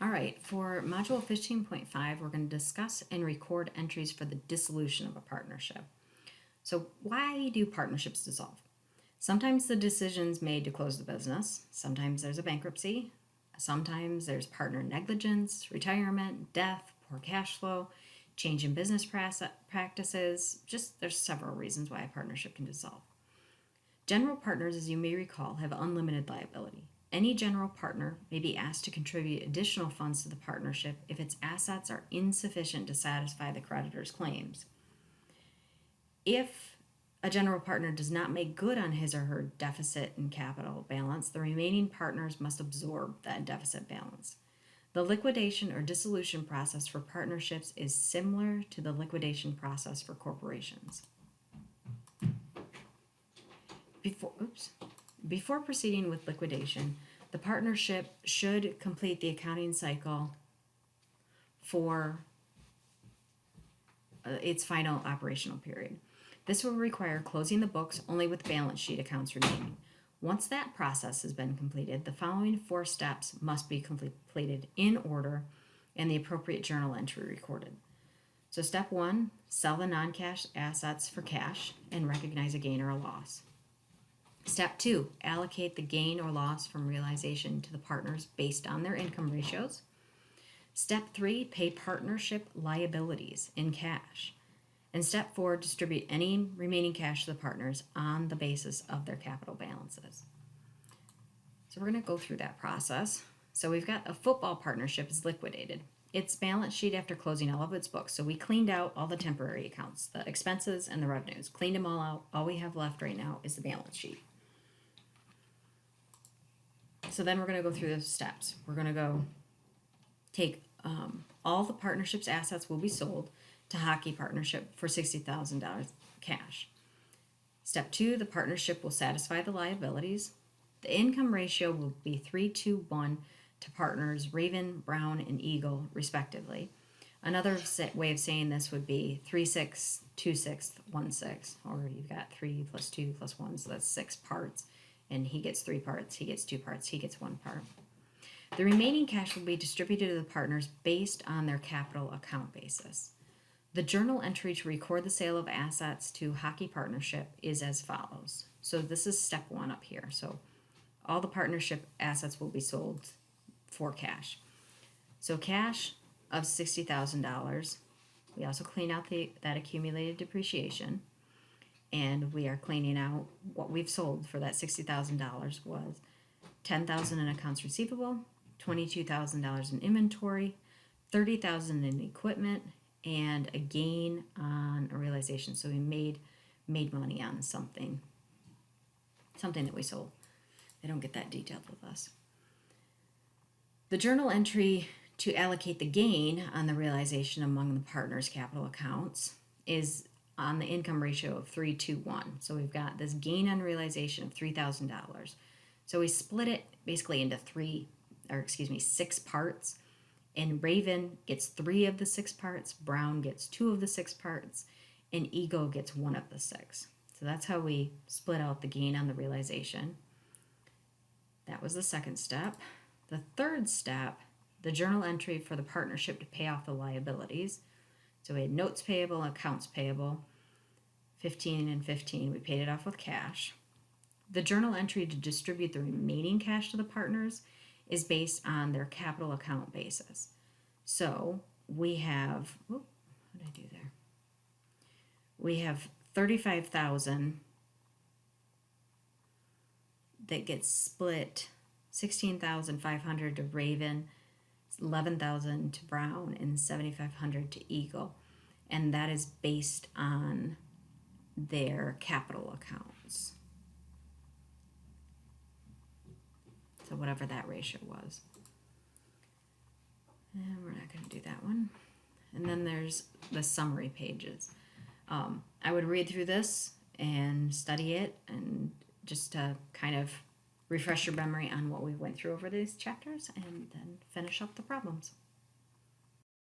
All right, for Module 15.5, we're going to discuss and record entries for the dissolution of a partnership. So, why do partnerships dissolve? Sometimes the decision's made to close the business, sometimes there's a bankruptcy, sometimes there's partner negligence, retirement, death, poor cash flow, change in business practices. Just there's several reasons why a partnership can dissolve. General partners, as you may recall, have unlimited liability. Any general partner may be asked to contribute additional funds to the partnership if its assets are insufficient to satisfy the creditor's claims. If a general partner does not make good on his or her deficit in capital balance, the remaining partners must absorb that deficit balance. The liquidation or dissolution process for partnerships is similar to the liquidation process for corporations. Before proceeding with liquidation, the partnership should complete the accounting cycle for its final operational period. This will require closing the books only with balance sheet accounts remaining. Once that process has been completed, the following 4 steps must be completed in order and the appropriate journal entry recorded. So step 1, sell the non-cash assets for cash and recognize a gain or a loss. Step 2, allocate the gain or loss from realization to the partners based on their income ratios. Step 3, pay partnership liabilities in cash. And step 4, distribute any remaining cash to the partners on the basis of their capital balances. So we're going to go through that process. So we've got a football partnership is liquidated. Its balance sheet after closing all of its books. So we cleaned out all the temporary accounts, the expenses and the revenues. Cleaned them all out. All we have left right now is the balance sheet. So then we're going to go through the steps. We're going to go take all the partnership's assets will be sold to Hockey Partnership for $60,000 cash. Step 2, the partnership will satisfy the liabilities. The income ratio will be 3-1 to partners Raven, Brown, and Eagle, respectively. Another way of saying this would be 3/6, 2/6, 1/6, or you've got 3 plus 2 plus 1, so that's 6 parts. And he gets 3 parts, he gets 2 parts, he gets 1 part. The remaining cash will be distributed to the partners based on their capital account basis. The journal entry to record the sale of assets to Hockey Partnership is as follows. So this is step 1 up here. So all the partnership assets will be sold for cash. So cash of $60,000. We also clean out that accumulated depreciation. And we are cleaning out what we've sold for that $60,000 was $10,000 in accounts receivable, $22,000 in inventory, $30,000 in equipment, and a gain on a realization. So we made money on something that we sold. They don't get that detailed with us. The journal entry to allocate the gain on the realization among the partners' capital accounts is on the income ratio of 3-1. So we've got this gain on realization of $3,000. So we split it basically into 6 parts. And Raven gets 3 of the 6 parts, Brown gets 2 of the 6 parts, and Eagle gets 1 of the 6. So that's how we split out the gain on the realization. That was the second step. The third step, the journal entry for the partnership to pay off the liabilities. So we had notes payable, accounts payable, 15 and 15. We paid it off with cash. The journal entry to distribute the remaining cash to the partners is based on their capital account basis. So we have, what did I do there? We have $35,000 that gets split, $16,500 to Raven, $11,000 to Brown, and $7,500 to Eagle. And that is based on their capital accounts. So whatever that ratio was. And we're not going to do that one. And then there's the summary pages. I would read through this and study it and just to kind of refresh your memory on what we went through over these chapters and then finish up the problems.